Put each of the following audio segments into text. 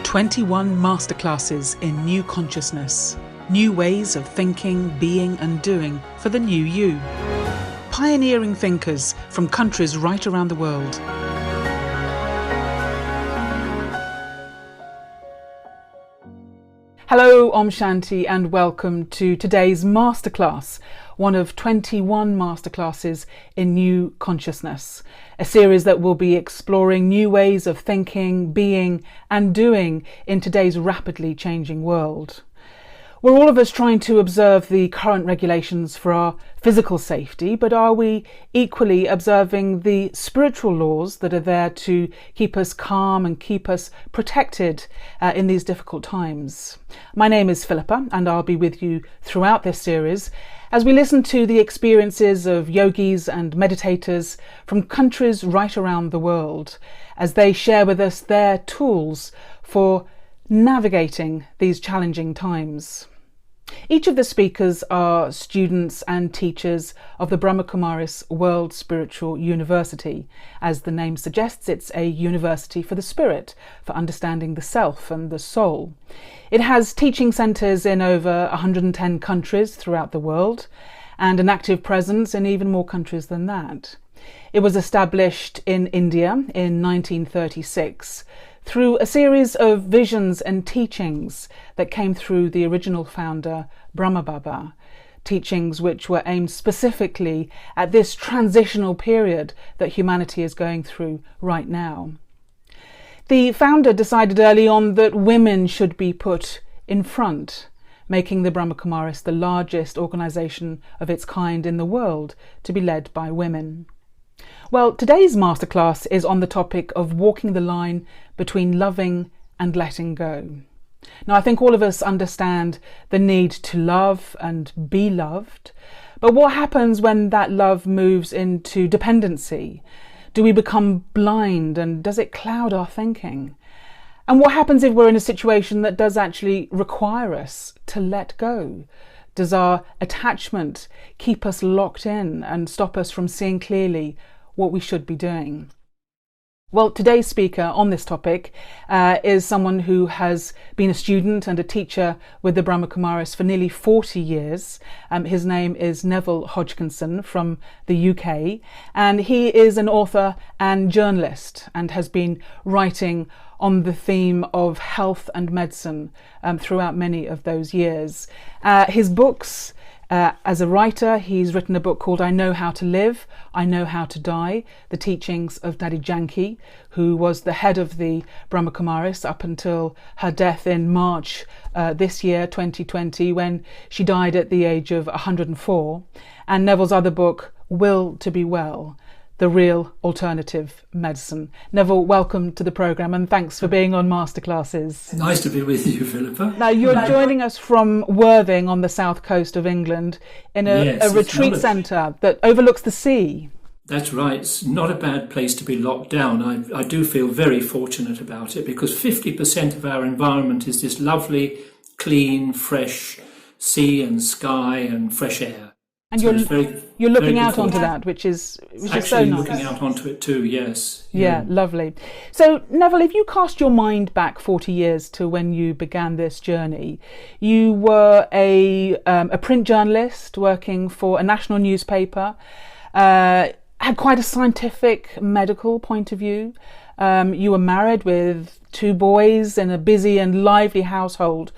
21 Masterclasses in New Consciousness. New ways of thinking, being and doing for the new you. Pioneering thinkers from countries right around the world. Hello, Om Shanti, and welcome to today's Masterclass, one of 21 Masterclasses in New Consciousness, a series that will be exploring new ways of thinking, being and doing in today's rapidly changing world. We're all of us trying to observe the current regulations for our physical safety, but are we equally observing the spiritual laws that are there to keep us calm and keep us protected in these difficult times? My name is Philippa, and I'll be with you throughout this series as we listen to the experiences of yogis and meditators from countries right around the world as they share with us their tools for navigating these challenging times. Each of the speakers are students and teachers of the Brahma Kumaris World Spiritual University. As the name suggests, it's a university for the spirit, for understanding the self and the soul. It has teaching centres in over 110 countries throughout the world and an active presence in even more countries than that. It was established in India in 1936 through a series of visions and teachings that came through the original founder, Brahma Baba, teachings which were aimed specifically at this transitional period that humanity is going through right now. The founder decided early on that women should be put in front, making the Brahma Kumaris the largest organisation of its kind in the world to be led by women. Well, today's masterclass is on the topic of walking the line between loving and letting go. Now, I think all of us understand the need to love and be loved, but what happens when that love moves into dependency? Do we become blind, and does it cloud our thinking? And what happens if we're in a situation that does actually require us to let go? Does our attachment keep us locked in and stop us from seeing clearly what we should be doing? Well, today's speaker on this topic is someone who has been a student and a teacher with the Brahma Kumaris for nearly 40 years. His name is Neville Hodgkinson from the UK, and he is an author and journalist and has been writing on the theme of health and medicine throughout many of those years. His books, as a writer, he's written a book called I Know How to Live, I Know How to Die, the teachings of Dadi Janki, who was the head of the Brahma Kumaris up until her death in March this year, 2020, when she died at the age of 104. And Neville's other book, Will to Be Well, the Real Alternative Medicine. Neville, welcome to the programme and thanks for being on Masterclasses. Nice to be with you, Philippa. Now, you're joining us from Worthing on the south coast of England in a retreat centre that overlooks the sea. That's right. It's not a bad place to be locked down. I do feel very fortunate about it because 50% of our environment is this lovely, clean, fresh sea and sky and fresh air. And so you're looking out onto that, which is so nice. Looking out onto it too, yes. Yeah, lovely. So, Neville, if you cast your mind back 40 years to when you began this journey, you were a print journalist working for a national newspaper, had quite a scientific, medical point of view. You were married with 2 boys in a busy and lively household.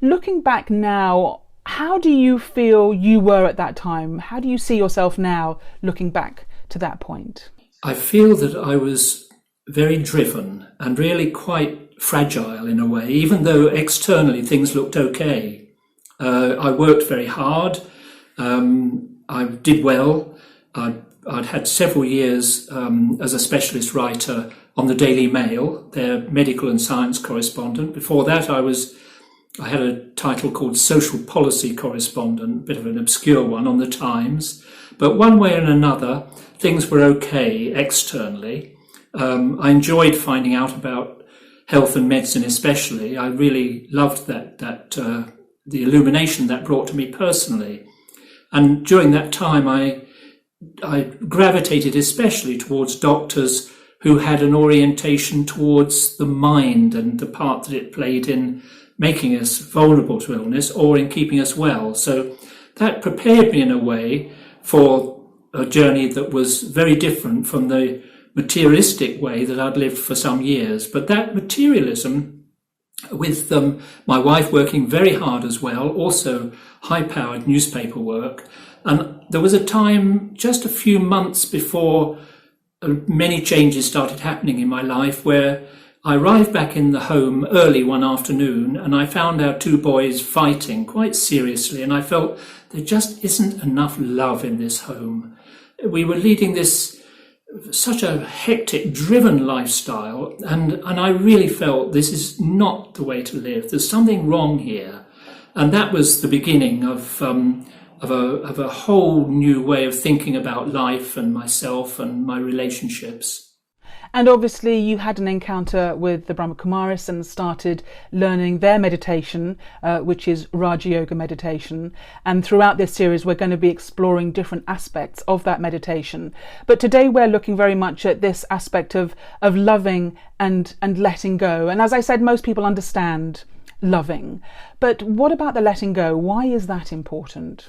Looking back now, how do you feel you were at that time? How do you see yourself now, looking back to that point? I feel that I was very driven and really quite fragile in a way, even though externally things looked okay. I worked very hard. I did well. I'd had several years as a specialist writer on the Daily Mail, their medical and science correspondent. Before that, I had a title called Social Policy Correspondent, a bit of an obscure one on the Times. But one way and another, things were okay externally. I enjoyed finding out about health and medicine especially. I really loved that the illumination that brought to me personally. And during that time, I gravitated especially towards doctors who had an orientation towards the mind and the part that it played in making us vulnerable to illness or in keeping us well. So that prepared me in a way for a journey that was very different from the materialistic way that I'd lived for some years. But that materialism, with my wife working very hard as well, also high-powered newspaper work. And there was a time just a few months before many changes started happening in my life where I arrived back in the home early one afternoon and I found our two boys fighting quite seriously, and I felt there just isn't enough love in this home. We were leading such a hectic, driven lifestyle, and I really felt this is not the way to live. There's something wrong here. And that was the beginning of a whole new way of thinking about life and myself and my relationships. And obviously you had an encounter with the Brahma Kumaris and started learning their meditation, which is Raja Yoga meditation. And throughout this series, we're going to be exploring different aspects of that meditation. But today we're looking very much at this aspect of loving and letting go. And as I said, most people understand loving. But what about the letting go? Why is that important?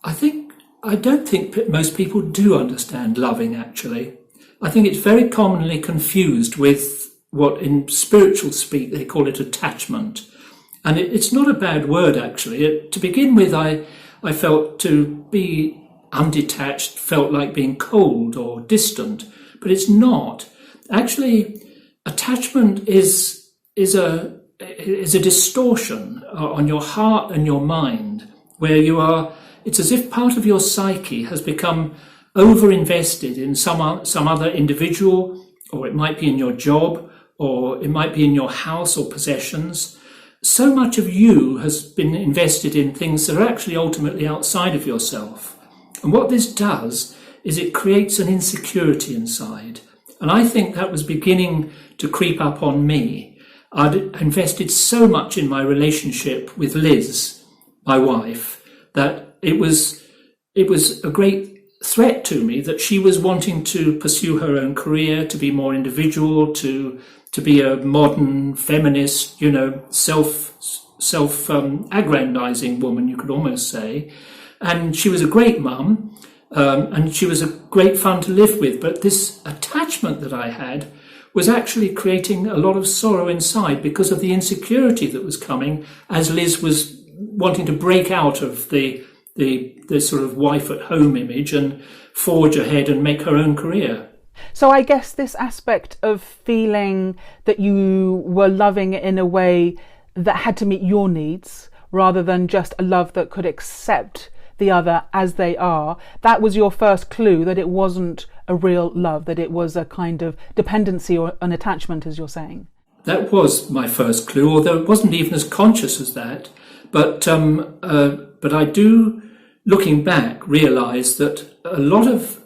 I don't think most people do understand loving, actually. I think it's very commonly confused with what in spiritual speak they call it attachment. And it's not a bad word, actually. To begin with, I felt to be undetached felt like being cold or distant, but it's not. Actually, attachment is a distortion on your heart and your mind, where it's as if part of your psyche has become over-invested in some other individual, or it might be in your job, or it might be in your house or possessions. So much of you has been invested in things that are actually ultimately outside of yourself. And what this does is it creates an insecurity inside. And I think that was beginning to creep up on me. I'd invested so much in my relationship with Liz, my wife, that it was a great threat to me that she was wanting to pursue her own career, to be more individual, to be a modern feminist, self-aggrandizing woman, you could almost say. And she was a great mum, and she was a great fun to live with. But this attachment that I had was actually creating a lot of sorrow inside because of the insecurity that was coming as Liz was wanting to break out of the sort of wife at home image and forge ahead and make her own career. So I guess this aspect of feeling that you were loving in a way that had to meet your needs rather than just a love that could accept the other as they are, that was your first clue that it wasn't a real love, that it was a kind of dependency or an attachment, as you're saying. That was my first clue, although it wasn't even as conscious as that. But I do, looking back, realise that a lot of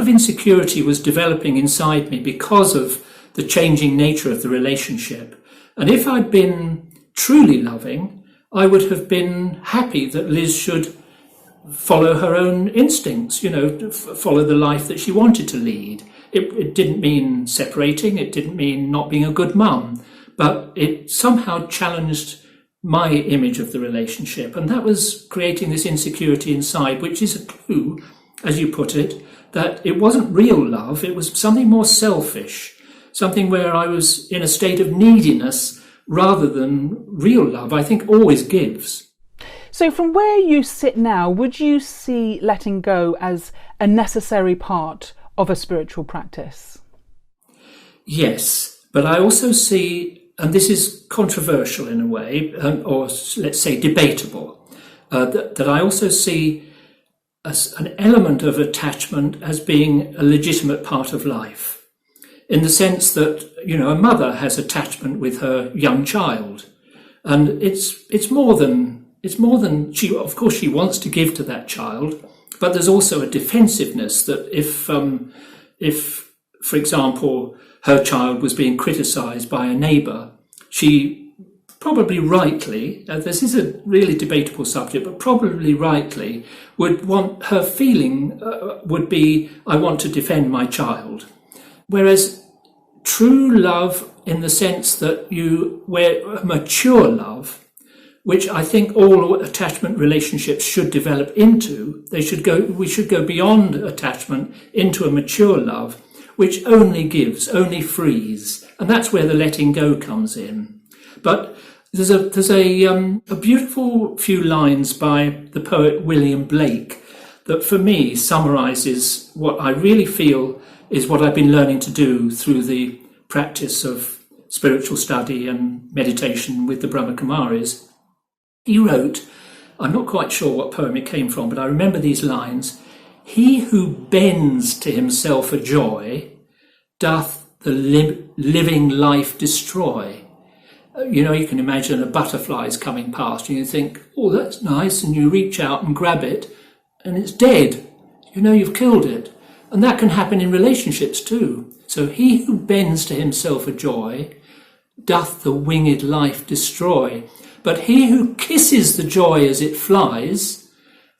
insecurity was developing inside me because of the changing nature of the relationship. And if I'd been truly loving, I would have been happy that Liz should follow her own instincts, follow the life that she wanted to lead. It didn't mean separating, it didn't mean not being a good mum, but it somehow challenged my image of the relationship. And that was creating this insecurity inside, which is a clue, as you put it, that it wasn't real love, it was something more selfish, something where I was in a state of neediness rather than real love, I think always gives. So from where you sit now, would you see letting go as a necessary part of a spiritual practice? Yes, but I also see, and this is controversial in a way, or let's say debatable, that I also see as an element of attachment as being a legitimate part of life, in the sense that, a mother has attachment with her young child, and it's more than she, of course, she wants to give to that child, but there's also a defensiveness that if, for example, her child was being criticised by a neighbour, she probably rightly, this is a really debatable subject, but probably rightly, would want her feeling would be, I want to defend my child. Whereas true love, in the sense that where mature love, which I think all attachment relationships should develop into, we should go beyond attachment into a mature love, which only gives, only frees. And that's where the letting go comes in. But there's a beautiful few lines by the poet William Blake that for me summarizes what I really feel is what I've been learning to do through the practice of spiritual study and meditation with the Brahma Kumaris. He wrote, I'm not quite sure what poem it came from, but I remember these lines: "He who bends to himself a joy doth the living life destroy." You can imagine a butterfly's coming past and you think, oh, that's nice, and you reach out and grab it and it's dead. You've killed it. And that can happen in relationships too. So he who bends to himself a joy doth the winged life destroy. But he who kisses the joy as it flies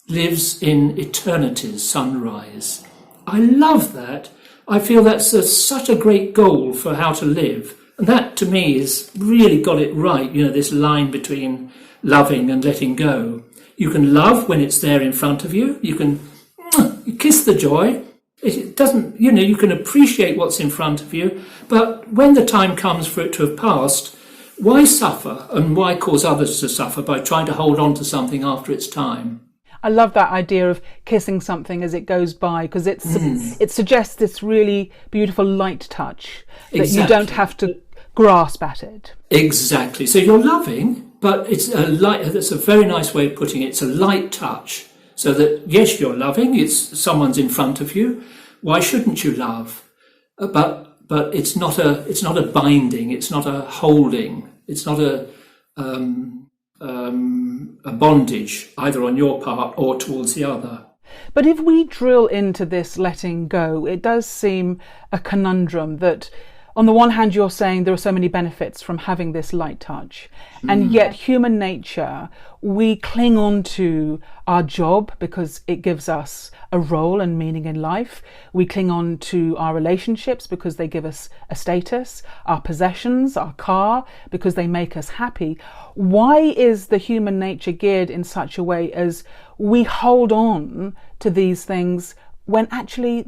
lives in eternity's sunrise. I love that. I feel that's such a great goal for how to live. And that, to me, is really got it right, this line between loving and letting go. You can love when it's there in front of you. You can kiss the joy. It doesn't, you can appreciate what's in front of you. But when the time comes for it to have passed, why suffer and why cause others to suffer by trying to hold on to something after its time? I love that idea of kissing something as it goes by, because it suggests this really beautiful light touch that Exactly. you don't have to grasp at it. Exactly. So you're loving, but it's that's a very nice way of putting it. It's a light touch. So that, yes, you're loving, someone's in front of you. Why shouldn't you love? But it's not a binding, it's not a holding, it's not a bondage, either on your part or towards the other. But if we drill into this letting go, it does seem a conundrum that, on the one hand, you're saying there are so many benefits from having this light touch, and yet human nature, we cling on to our job because it gives us a role and meaning in life. We cling on to our relationships because they give us a status, our possessions, our car, because they make us happy. Why is the human nature geared in such a way as we hold on to these things when actually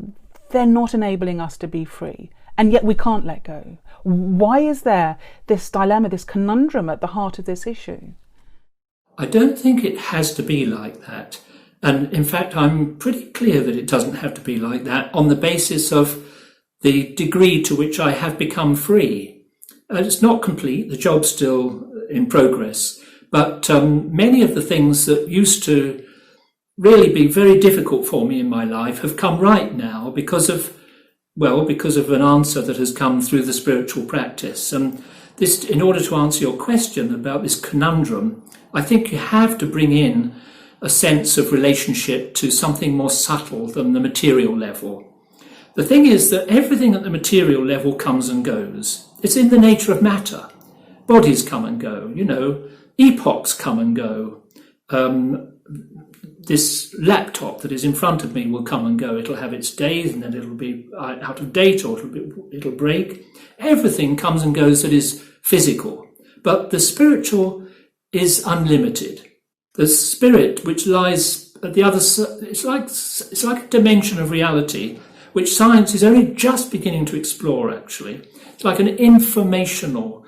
they're not enabling us to be free? And yet we can't let go. Why is there this dilemma, this conundrum at the heart of this issue? I don't think it has to be like that. And in fact, I'm pretty clear that it doesn't have to be like that on the basis of the degree to which I have become free. It's not complete, the job's still in progress, but many of the things that used to really be very difficult for me in my life have come right now because of an answer that has come through the spiritual practice. And this, in order to answer your question about this conundrum, I think you have to bring in a sense of relationship to something more subtle than the material level. The thing is that everything at the material level comes and goes. It's in the nature of matter. Bodies come and go, epochs come and go. This laptop that is in front of me will come and go. It'll have its days and then it'll be out of date or it'll break. Everything comes and goes that is physical. But the spiritual is unlimited. The spirit, which lies at the other side, it's like a dimension of reality, which science is only just beginning to explore, actually. It's like an informational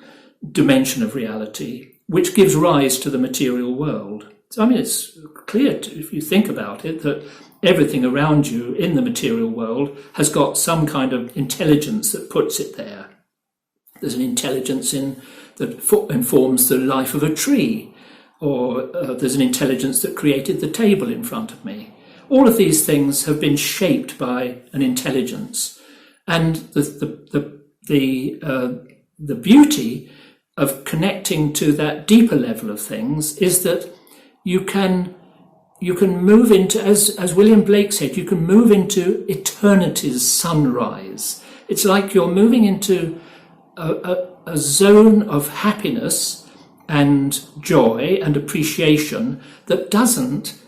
dimension of reality, which gives rise to the material world. So, it's clear, if you think about it, that everything around you in the material world has got some kind of intelligence that puts it there. There's an intelligence that informs the life of a tree, or there's an intelligence that created the table in front of me. All of these things have been shaped by an intelligence, and the beauty of connecting to that deeper level of things is that you can move into, as William Blake said, you can move into eternity's sunrise. It's like you're moving into a zone of happiness and joy and appreciation that doesn't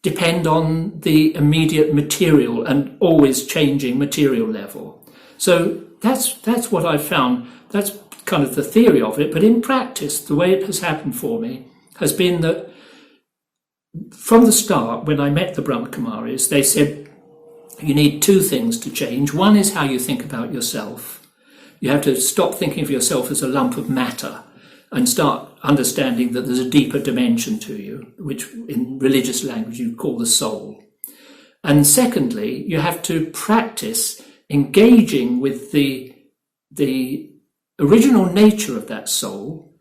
depend on the immediate material and always changing material level. So that's what I've found. That's kind of the theory of it. But in practice, the way it has happened for me has been that from the start, when I met the Brahma Kumaris, they said, you need two things to change. One is how you think about yourself. You have to stop thinking of yourself as a lump of matter and start understanding that there's a deeper dimension to you, which in religious language you call the soul. And secondly, you have to practice engaging with the original nature of that soul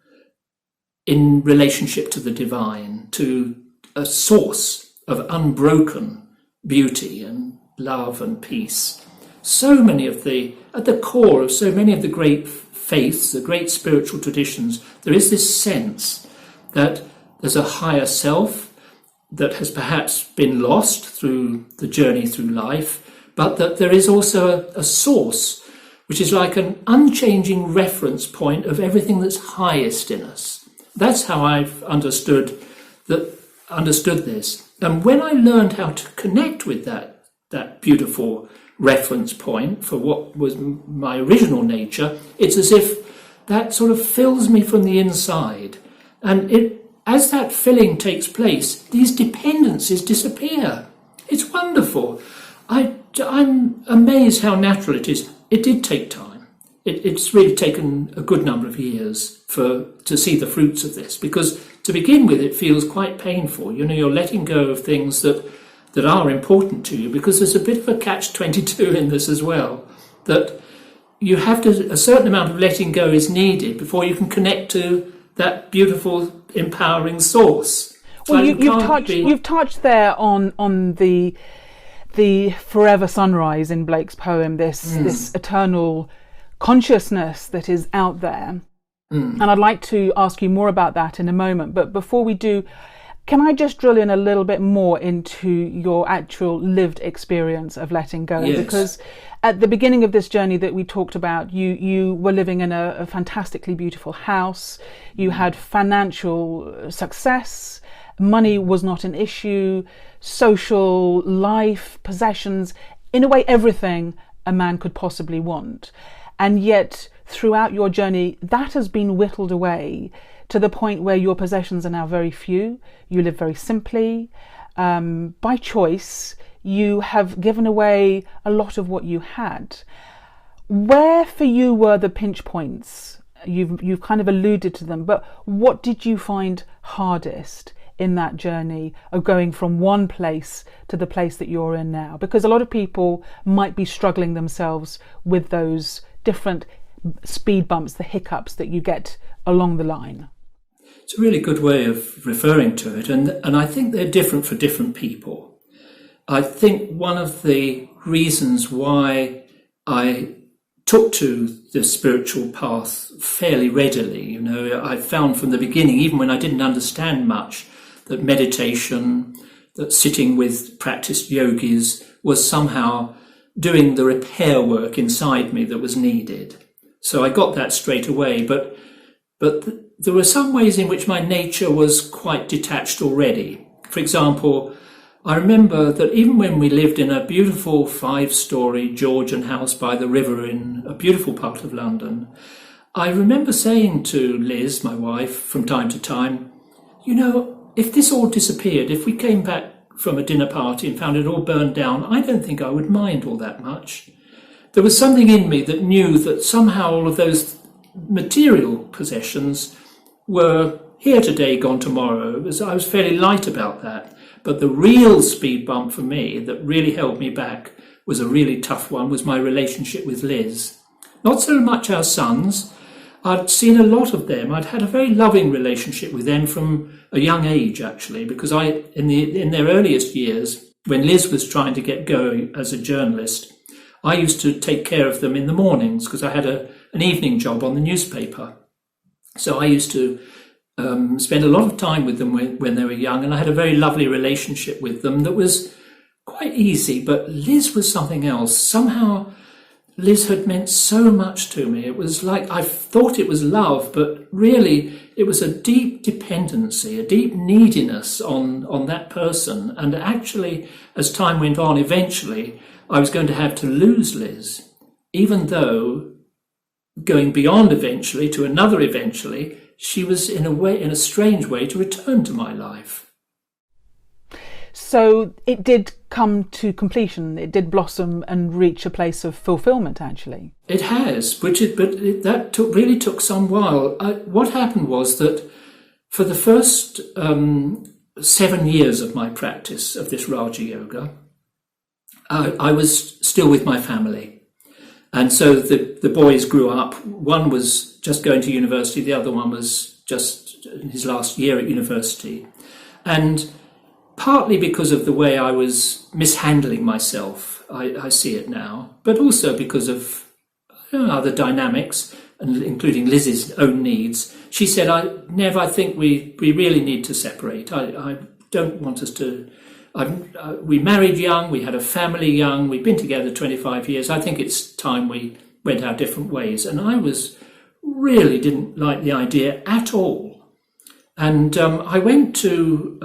in relationship to the divine, to a source of unbroken beauty and love and peace. So many of at the core of so many of the great faiths, the great spiritual traditions, there is this sense that there's a higher self that has perhaps been lost through the journey through life, but that there is also a source which is like an unchanging reference point of everything that's highest in us. That's how I've understood this. And when I learned how to connect with that beautiful reference point for what was my original nature, it's as if that sort of fills me from the inside. And as that filling takes place, these dependencies disappear. It's wonderful. I'm amazed how natural it is. It did take time. It's really taken a good number of years to see the fruits of this, because to begin with, it feels quite painful. You're letting go of things that are important to you, because there's a bit of a catch-22 in this as well, that you have to, a certain amount of letting go is needed before you can connect to that beautiful, empowering source. Well, you've touched there on the forever sunrise in Blake's poem, this eternal consciousness that is out there. And I'd like to ask you more about that in a moment. But before we do, can I just drill in a little bit more into your actual lived experience of letting go? Yes. Because at the beginning of this journey that we talked about, you were living in a fantastically beautiful house. You had financial success. Money was not an issue. Social life, possessions, in a way, everything a man could possibly want. And yet, throughout your journey, that has been whittled away to the point where your possessions are now very few. You live very simply. By choice, you have given away a lot of what you had. Where for you were the pinch points? You've kind of alluded to them, but what did you find hardest in that journey of going from one place to the place that you're in now? Because a lot of people might be struggling themselves with those different speed bumps, the hiccups that you get along the line. It's a really good way of referring to it, and I think they're different for different people. I think one of the reasons why I took to the spiritual path fairly readily, I found from the beginning, even when I didn't understand much, that meditation, that sitting with practiced yogis was somehow doing the repair work inside me that was needed. So I got that straight away, but there were some ways in which my nature was quite detached already. For example, I remember that even when we lived in a beautiful 5-story Georgian house by the river in a beautiful part of London, I remember saying to Liz, my wife, from time to time, if this all disappeared, if we came back from a dinner party and found it all burned down, I don't think I would mind all that much. There was something in me that knew that somehow all of those material possessions were here today, gone tomorrow. I was fairly light about that. But the real speed bump for me that really held me back was a really tough one, was my relationship with Liz. Not so much our sons. I'd seen a lot of them. I'd had a very loving relationship with them from a young age, actually, because in their earliest years, when Liz was trying to get going as a journalist, I used to take care of them in the mornings because I had an evening job on the newspaper. So I used to spend a lot of time with them when they were young, and I had a very lovely relationship with them that was quite easy. But Liz was something else. Somehow Liz had meant so much to me. It was like I thought it was love, but really it was a deep dependency, a deep neediness on that person. And actually, as time went on, eventually I was going to have to lose Liz, even though going beyond eventually to another eventually, she was in a strange way to return to my life. So it did come to completion. It did blossom and reach a place of fulfillment, actually. It has, that really took some while. What happened was that for the first 7 years of my practice of this Raja Yoga, I was still with my family. And so the boys grew up. One was just going to university. The other one was just in his last year at university. And partly because of the way I was mishandling myself, I see it now, but also because of other dynamics, and including Liz's own needs. She said, Nev, I think we really need to separate. I don't want us to... we married young, we had a family young, we've been together 25 years. I think it's time we went our different ways. And I really didn't like the idea at all. And I went to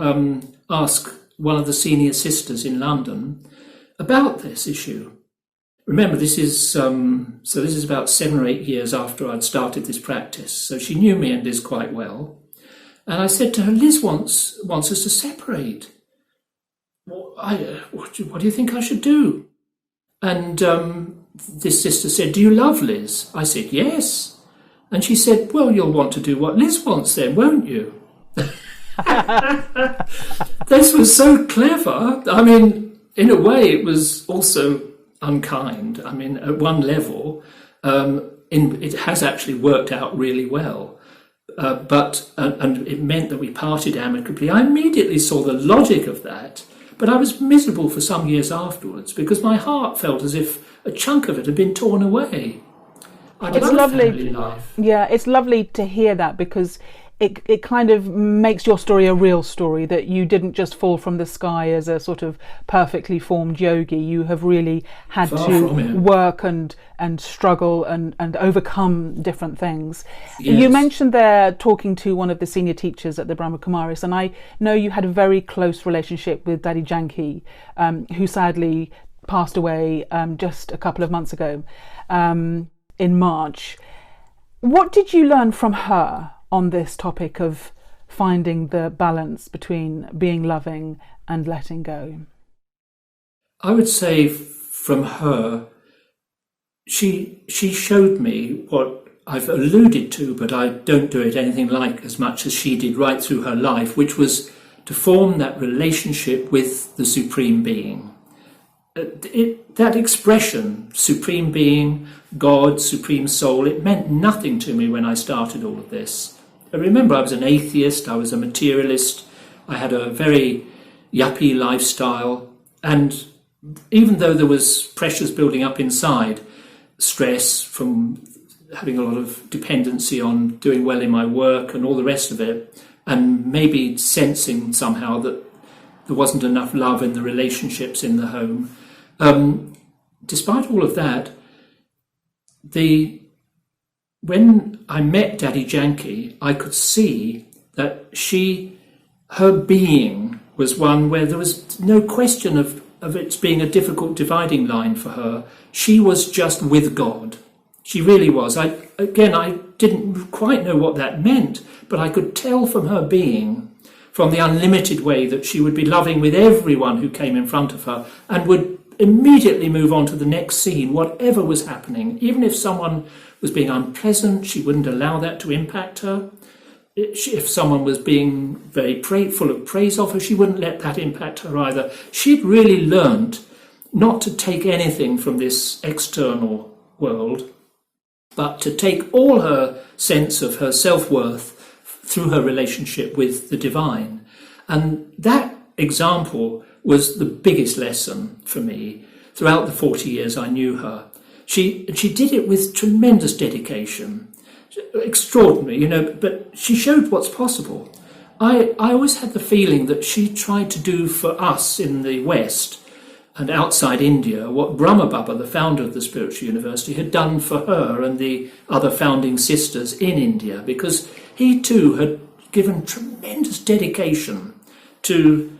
ask one of the senior sisters in London about this issue. Remember, this is about 7 or 8 years after I'd started this practice. So she knew me and Liz quite well. And I said to her, Liz wants us to separate. What do you think I should do? And this sister said, do you love Liz? I said, yes. And she said, well, you'll want to do what Liz wants then, won't you? This was so clever. I mean, in a way, it was also unkind. I mean, at one level, it has actually worked out really well. But it meant that we parted amicably. I immediately saw the logic of that, but I was miserable for some years afterwards because my heart felt as if a chunk of it had been torn away. It's lovely. Yeah, it's lovely to hear that because it kind of makes your story a real story, that you didn't just fall from the sky as a sort of perfectly formed yogi. You have really had to work and struggle and overcome different things. Yes. You mentioned there talking to one of the senior teachers at the Brahma Kumaris, and I know you had a very close relationship with Daddy Janki, who sadly passed away just a couple of months ago in March. What did you learn from her on this topic of finding the balance between being loving and letting go? I would say from her, she showed me what I've alluded to, but I don't do it anything like as much as she did right through her life, which was to form that relationship with the Supreme Being. That expression, Supreme Being, God, Supreme Soul, it meant nothing to me when I started all of this. I remember I was an atheist, I was a materialist, I had a very yuppie lifestyle, and even though there was pressures building up inside, stress from having a lot of dependency on doing well in my work and all the rest of it, and maybe sensing somehow that there wasn't enough love in the relationships in the home, despite all of that, when I met Daddy Janki, I could see that her being was one where there was no question of it being a difficult dividing line for her. She was just with God. She really was. I didn't quite know what that meant, but I could tell from her being, from the unlimited way that she would be loving with everyone who came in front of her and would immediately move on to the next scene, whatever was happening. Even if someone was being unpleasant, she wouldn't allow that to impact her. If someone was being very full of praise of her, she wouldn't let that impact her either. She'd really learned not to take anything from this external world, but to take all her sense of her self-worth through her relationship with the divine. And that example was the biggest lesson for me throughout the 40 years I knew her. She did it with tremendous dedication, extraordinary, but she showed what's possible. I always had the feeling that she tried to do for us in the West and outside India, what Brahma Baba, the founder of the Spiritual University, had done for her and the other founding sisters in India, because he too had given tremendous dedication to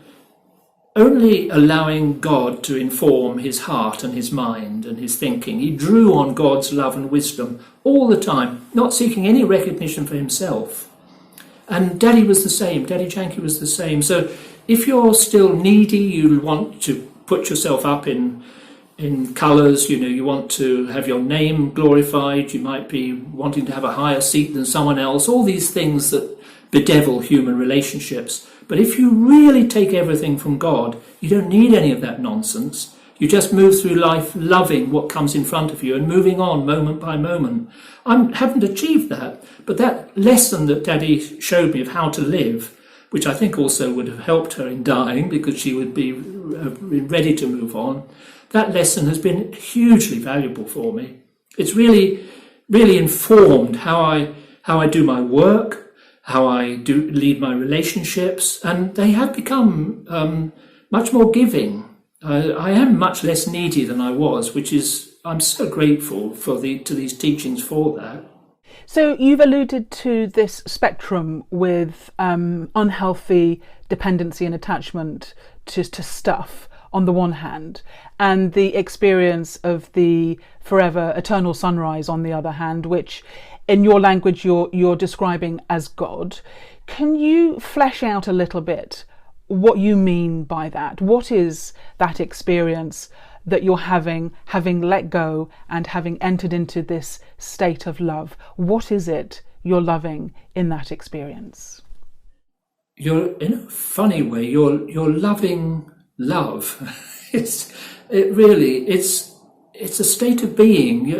only allowing God to inform his heart and his mind and his thinking. He drew on God's love and wisdom all the time, not seeking any recognition for himself. And Daddy was the same. Daddy Janki was the same. So if you're still needy, you want to put yourself up in colours, you want to have your name glorified, you might be wanting to have a higher seat than someone else, all these things that bedevil human relationships. But if you really take everything from God, you don't need any of that nonsense. You just move through life loving what comes in front of you and moving on moment by moment. I haven't achieved that, but that lesson that Daddy showed me of how to live, which I think also would have helped her in dying because she would be ready to move on, that lesson has been hugely valuable for me. It's really, really informed how I do my work, how I do lead my relationships, and they have become much more giving. I am much less needy than I was, which is, I'm so grateful to these teachings for that. So you've alluded to this spectrum with unhealthy dependency and attachment to stuff on the one hand, and the experience of the forever eternal sunrise on the other hand, which in your language you're describing as God. Can you flesh out a little bit what you mean by that? What is that experience that you're having let go and having entered into this state of love? What is it you're loving in that experience? You're, in a funny way, you're loving love. It's a state of being.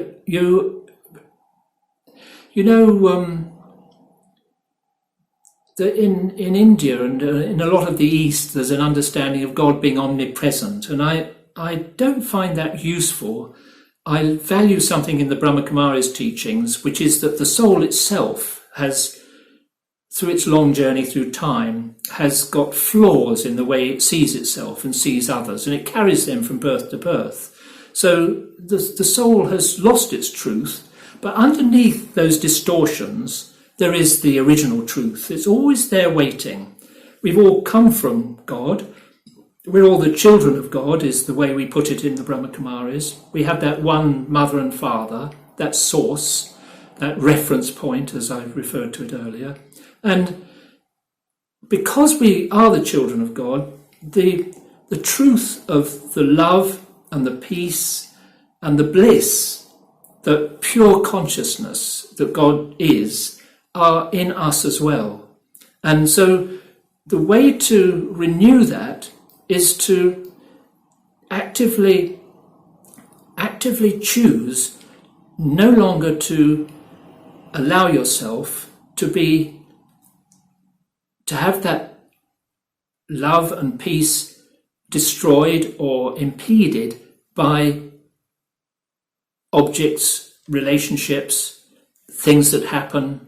In India and in a lot of the East, there's an understanding of God being omnipresent, and I don't find that useful. I value something in the Brahma Kumaris teachings, which is that the soul itself has, through its long journey through time, has got flaws in the way it sees itself and sees others, and it carries them from birth to birth. So the soul has lost its truth, but underneath those distortions, there is the original truth. It's always there waiting. We've all come from God. We're all the children of God, is the way we put it in the Brahma Kumaris. We have that one mother and father, that source, that reference point, as I referred to it earlier. And because we are the children of God, the truth of the love and the peace and the bliss, the pure consciousness that God is, are in us as well. And so the way to renew that is to actively choose no longer to allow yourself to have that love and peace destroyed or impeded by objects, relationships, things that happen,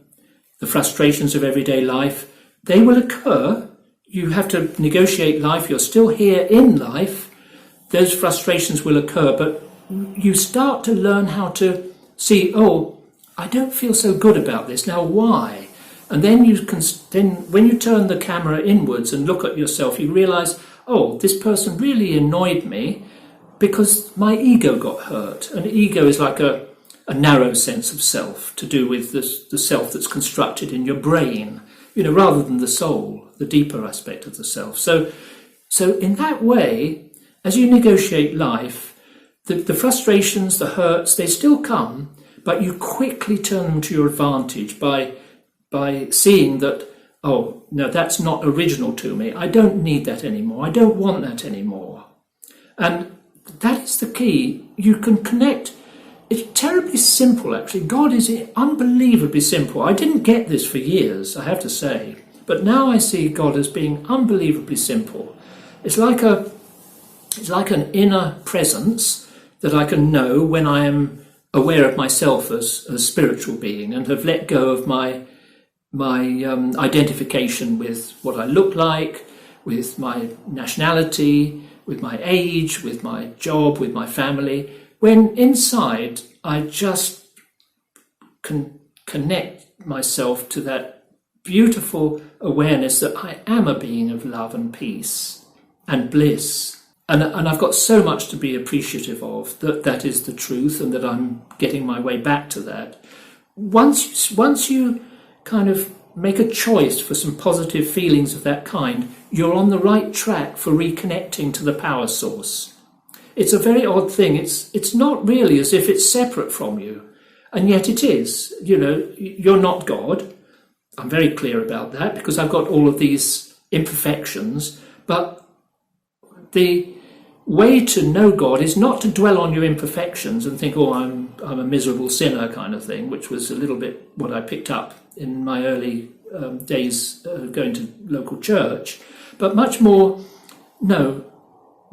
the frustrations of everyday life. They will occur. You have to negotiate life. You're still here in life. Those frustrations will occur, but you start to learn how to see, oh, I don't feel so good about this. Now, why? And then when you turn the camera inwards and look at yourself, you realize, oh, this person really annoyed me because my ego got hurt. And ego is like a narrow sense of self, to do with the self that's constructed in your brain, rather than the soul, the deeper aspect of the self. So in that way, as you negotiate life, the frustrations, the hurts, they still come, but you quickly turn them to your advantage by seeing that, oh, no, that's not original to me. I don't need that anymore. I don't want that anymore. And that is the key. You can connect. It's terribly simple, actually. God is unbelievably simple. I didn't get this for years, I have to say. But now I see God as being unbelievably simple. It's like an inner presence that I can know when I am aware of myself as a spiritual being and have let go of my identification with what I look like, with my nationality, my age, with my job, with my family, when inside I just can connect myself to that beautiful awareness that I am a being of love and peace and bliss. And I've got so much to be appreciative of, that is the truth, and that I'm getting my way back to that. Once you kind of make a choice for some positive feelings of that kind, you're on the right track for reconnecting to the power source. It's a very odd thing. It's not really as if it's separate from you, and yet it is. You know, you're not God. I'm very clear about that because I've got all of these imperfections, but the way to know God is not to dwell on your imperfections and think, oh, I'm a miserable sinner kind of thing, which was a little bit what I picked up in my early days going to local church, but much more, no,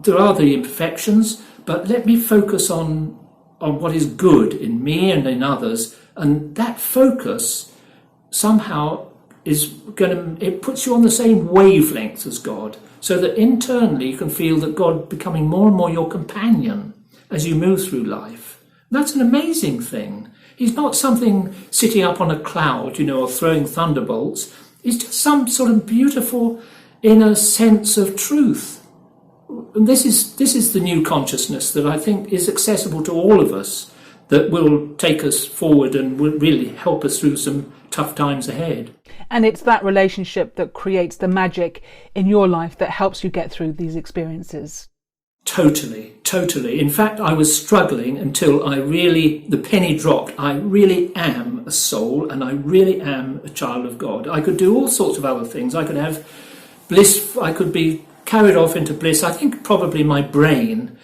there are the imperfections, but let me focus on what is good in me and in others, and that focus somehow it puts you on the same wavelength as God, so that internally you can feel that God becoming more and more your companion as you move through life. That's an amazing thing. He's not something sitting up on a cloud, or throwing thunderbolts. He's just some sort of beautiful inner sense of truth. And this is the new consciousness that I think is accessible to all of us, that will take us forward and will really help us through some tough times ahead. And it's that relationship that creates the magic in your life that helps you get through these experiences. Totally. In fact, I was struggling until the penny dropped. I really am a soul and I really am a child of God. I could do all sorts of other things. I could have bliss. I could be carried off into bliss. I think probably my brain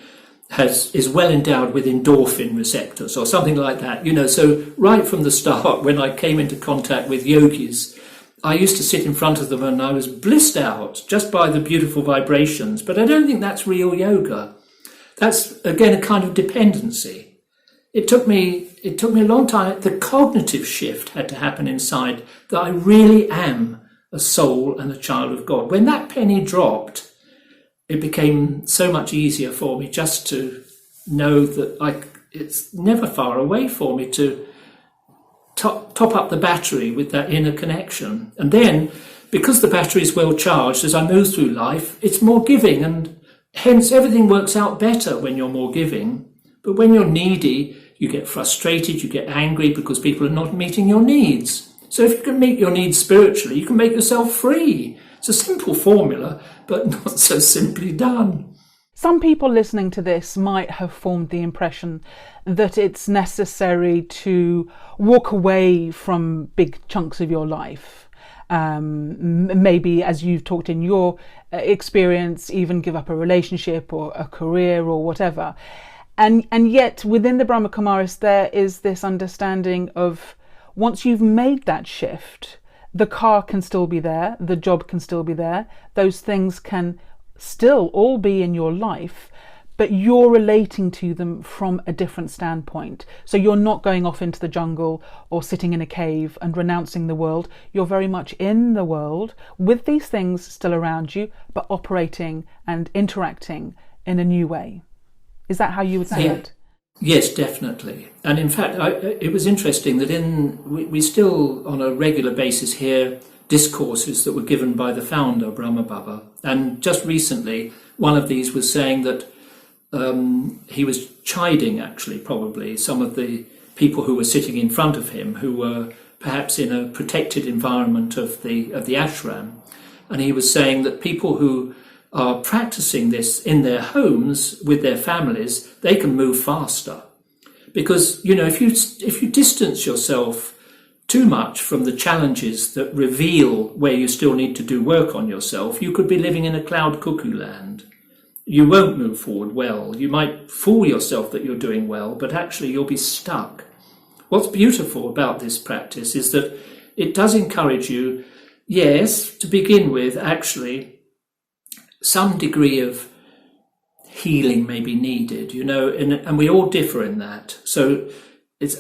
is well endowed with endorphin receptors or something like that. So right from the start, when I came into contact with yogis, I used to sit in front of them and I was blissed out just by the beautiful vibrations. But I don't think that's real yoga. That's, again, a kind of dependency. It took me a long time. The cognitive shift had to happen inside, that I really am a soul and a child of God. When that penny dropped, it became so much easier for me just to know that it's never far away for me to top up the battery with that inner connection. And then, because the battery is well charged, as I move through life, it's more giving, and hence everything works out better when you're more giving. But when you're needy, you get frustrated, you get angry because people are not meeting your needs. So if you can meet your needs spiritually, you can make yourself free. It's a simple formula, but not so simply done. Some people listening to this might have formed the impression that it's necessary to walk away from big chunks of your life. Maybe, as you've talked in your experience, even give up a relationship or a career or whatever. And yet within the Brahma Kumaris, there is this understanding of, once you've made that shift, the car can still be there, the job can still be there, those things can still all be in your life, but you're relating to them from a different standpoint. So you're not going off into the jungle or sitting in a cave and renouncing the world. You're very much in the world with these things still around you, but operating and interacting in a new way. Is that how you would say it? Yes, definitely. And in fact, it was interesting that we still on a regular basis hear discourses that were given by the founder, Brahma Baba. And just recently, one of these was saying that he was chiding, actually, probably, some of the people who were sitting in front of him, who were perhaps in a protected environment of the ashram. And he was saying that people who are practicing this in their homes with their families, they can move faster. Because, if you distance yourself too much from the challenges that reveal where you still need to do work on yourself, you could be living in a cloud cuckoo land. You won't move forward well. You might fool yourself that you're doing well, but actually you'll be stuck. What's beautiful about this practice is that it does encourage you, yes, to begin with, actually, some degree of healing may be needed, and we all differ in that. So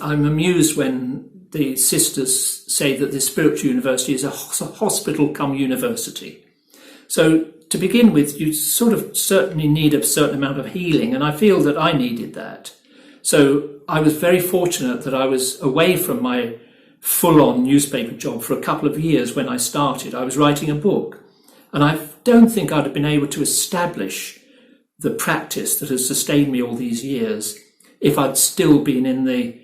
I'm amused when the sisters say that the spiritual university is a hospital come university. So to begin with, you sort of certainly need a certain amount of healing, and I feel that I needed that. So I was very fortunate that I was away from my full-on newspaper job for a couple of years when I started. I was writing a book, and I don't think I'd have been able to establish the practice that has sustained me all these years if I'd still been in the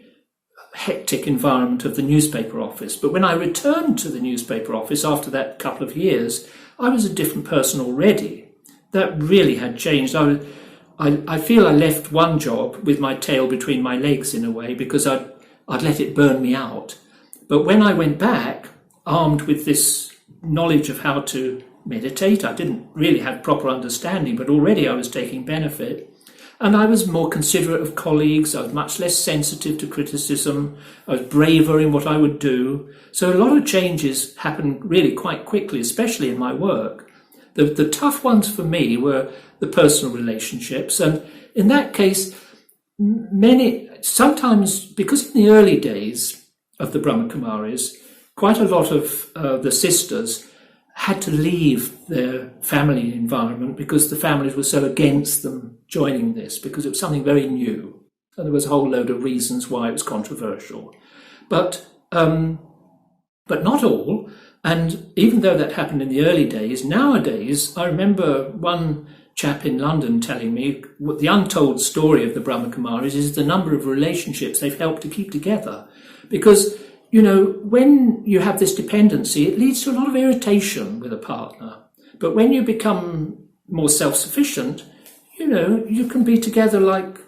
hectic environment of the newspaper office. But when I returned to the newspaper office after that couple of years, I was a different person already. That really had changed. I feel I left one job with my tail between my legs in a way, because I'd let it burn me out. But when I went back, armed with this knowledge of how to meditate, I didn't really have proper understanding, but already I was taking benefit. And I was more considerate of colleagues. I was much less sensitive to criticism. I was braver in what I would do. So a lot of changes happened really quite quickly, especially in my work. The tough ones for me were the personal relationships. And in that case, sometimes, because in the early days of the Brahma Kumaris, quite a lot of the sisters had to leave their family environment because the families were so against them joining this, because it was something very new. And there was a whole load of reasons why it was controversial. But not all. And even though that happened in the early days, nowadays, I remember one chap in London telling me what the untold story of the Brahma Kumaris is the number of relationships they've helped to keep together. Because, you know, when you have this dependency, it leads to a lot of irritation with a partner. But when you become more self-sufficient, you know, you can be together like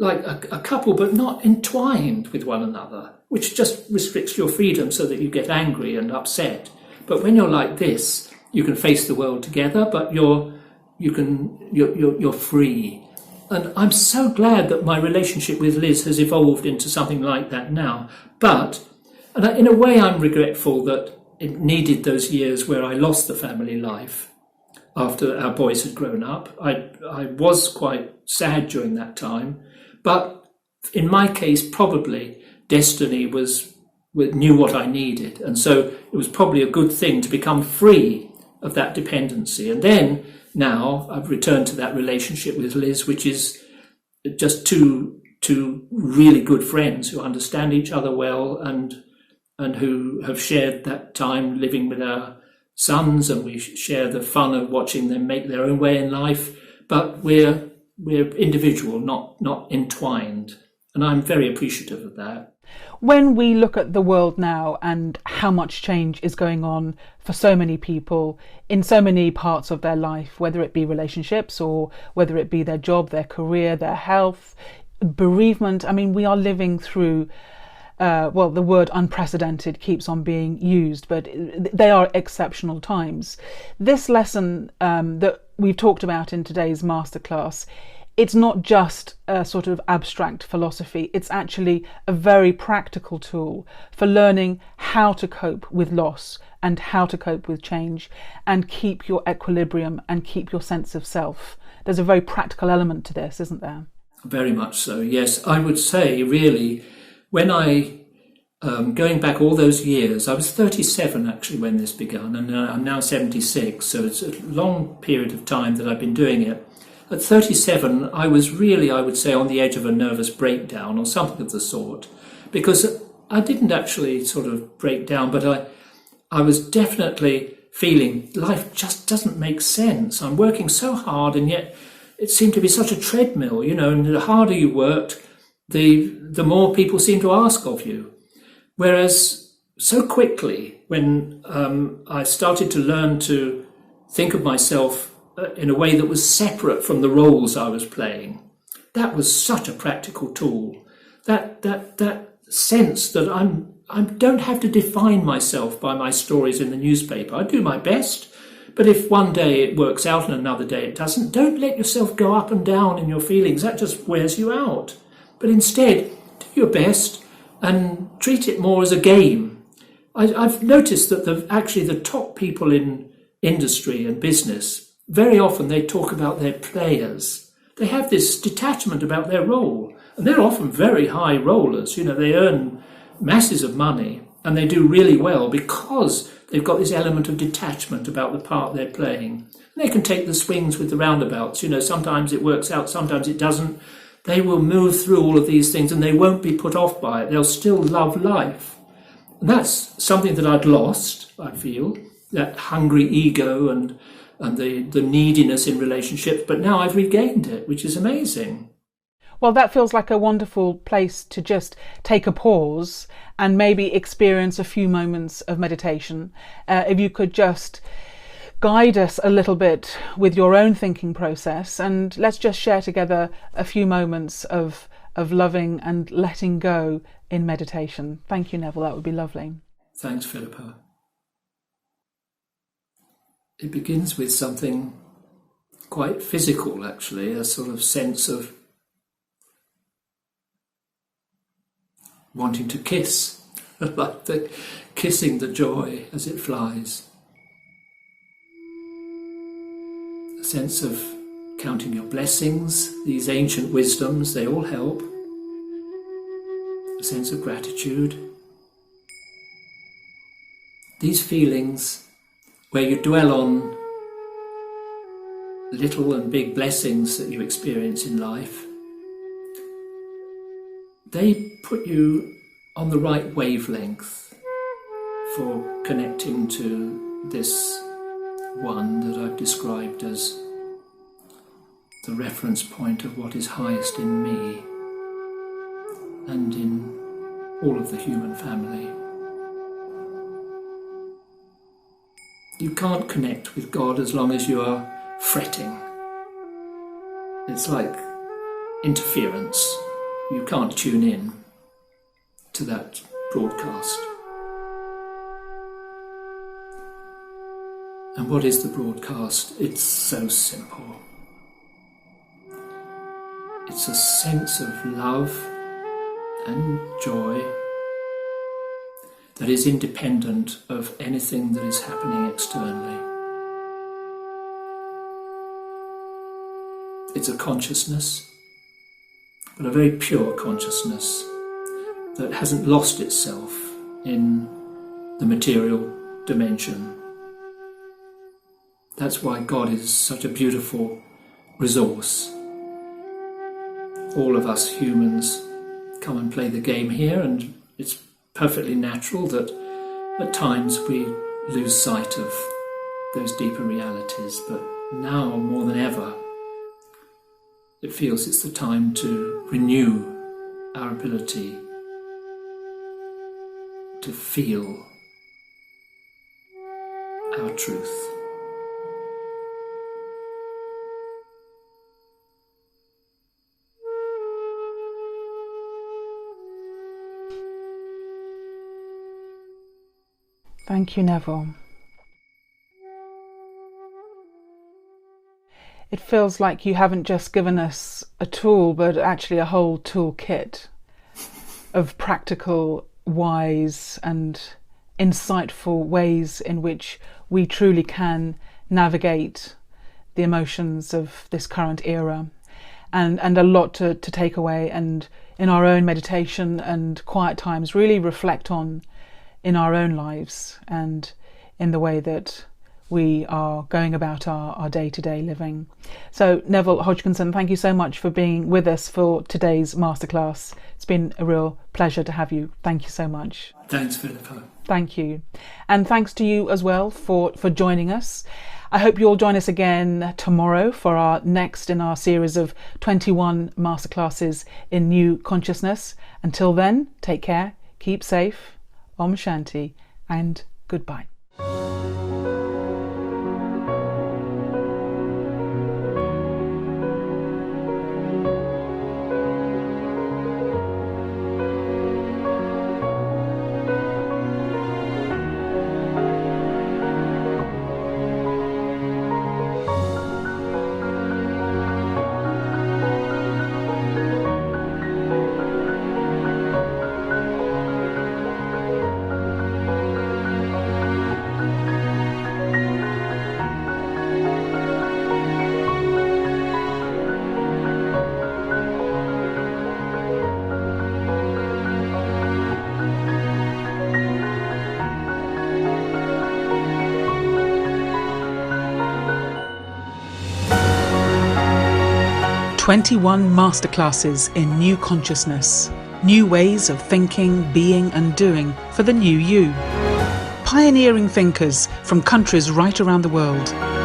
a couple, but not entwined with one another, which just restricts your freedom so that you get angry and upset. But when you're like this, you can face the world together, but you're free. And I'm so glad that my relationship with Liz has evolved into something like that now. But in a way, I'm regretful that it needed those years where I lost the family life after our boys had grown up. I was quite sad during that time. But in my case, probably destiny knew what I needed. And so it was probably a good thing to become free of that dependency. And then now I've returned to that relationship with Liz, which is just two really good friends who understand each other well and who have shared that time living with our sons, and we share the fun of watching them make their own way in life. But we're individual, not entwined. And I'm very appreciative of that. When we look at the world now and how much change is going on for so many people in so many parts of their life, whether it be relationships or whether it be their job, their career, their health, bereavement, I mean, we are living through, the word unprecedented keeps on being used, but they are exceptional times. This lesson that we've talked about in today's masterclass, it's not just a sort of abstract philosophy, it's actually a very practical tool for learning how to cope with loss and how to cope with change and keep your equilibrium and keep your sense of self. There's a very practical element to this, isn't there? Very much so, yes. I would say, really, when going back all those years, I was 37 actually when this began, and I'm now 76, so it's a long period of time that I've been doing it. At 37, I was really, I would say, on the edge of a nervous breakdown or something of the sort, because I didn't actually sort of break down, but I was definitely feeling life just doesn't make sense. I'm working so hard, and yet it seemed to be such a treadmill, you know, and the harder you worked, the more people seemed to ask of you. Whereas so quickly, when I started to learn to think of myself in a way that was separate from the roles I was playing, that was such a practical tool. That sense that I don't have to define myself by my stories in the newspaper. I do my best, but if one day it works out and another day it doesn't, don't let yourself go up and down in your feelings. That just wears you out. But instead, do your best and treat it more as a game. I've noticed that the top people in industry and business, very often they talk about their players. They have this detachment about their role, and they're often very high rollers. You know, they earn masses of money and they do really well because they've got this element of detachment about the part they're playing. And they can take the swings with the roundabouts. Sometimes it works out, sometimes it doesn't. They will move through all of these things and they won't be put off by it. They'll still love life. And that's something that I'd lost, I feel, that hungry ego and the neediness in relationships. But now I've regained it, which is amazing. Well, that feels like a wonderful place to just take a pause and maybe experience a few moments of meditation. If you could just guide us a little bit with your own thinking process, and let's just share together a few moments of loving and letting go in meditation. Thank you, Neville. That would be lovely. Thanks, Philippa. It begins with something quite physical, actually, a sort of sense of wanting to kiss, like kissing the joy as it flies. A sense of counting your blessings, these ancient wisdoms, they all help. A sense of gratitude. These feelings where you dwell on little and big blessings that you experience in life, they put you on the right wavelength for connecting to this one that I've described as the reference point of what is highest in me and in all of the human family. You can't connect with God as long as you are fretting. It's like interference. You can't tune in to that broadcast. And what is the broadcast? It's so simple. It's a sense of love and joy that is independent of anything that is happening externally. It's a consciousness, but a very pure consciousness that hasn't lost itself in the material dimension. That's why God is such a beautiful resource. All of us humans come and play the game here, and it's perfectly natural that at times we lose sight of those deeper realities. But now more than ever, it feels it's the time to renew our ability to feel our truth. Thank you, Neville. It feels like you haven't just given us a tool, but actually a whole toolkit of practical, wise and insightful ways in which we truly can navigate the emotions of this current era, and a lot to take away and in our own meditation and quiet times really reflect on in our own lives and in the way that we are going about our day-to-day living. So Neville Hodgkinson, thank you so much for being with us for today's masterclass. It's been a real pleasure to have you. Thank you so much. Thanks, Philippa. Thank you. And thanks to you as well for joining us. I hope you'll join us again tomorrow for our next in our series of 21 masterclasses in new consciousness. Until then, take care, keep safe, Om Shanti, and goodbye. 21 masterclasses in new consciousness, new ways of thinking, being and doing for the new you. Pioneering thinkers from countries right around the world.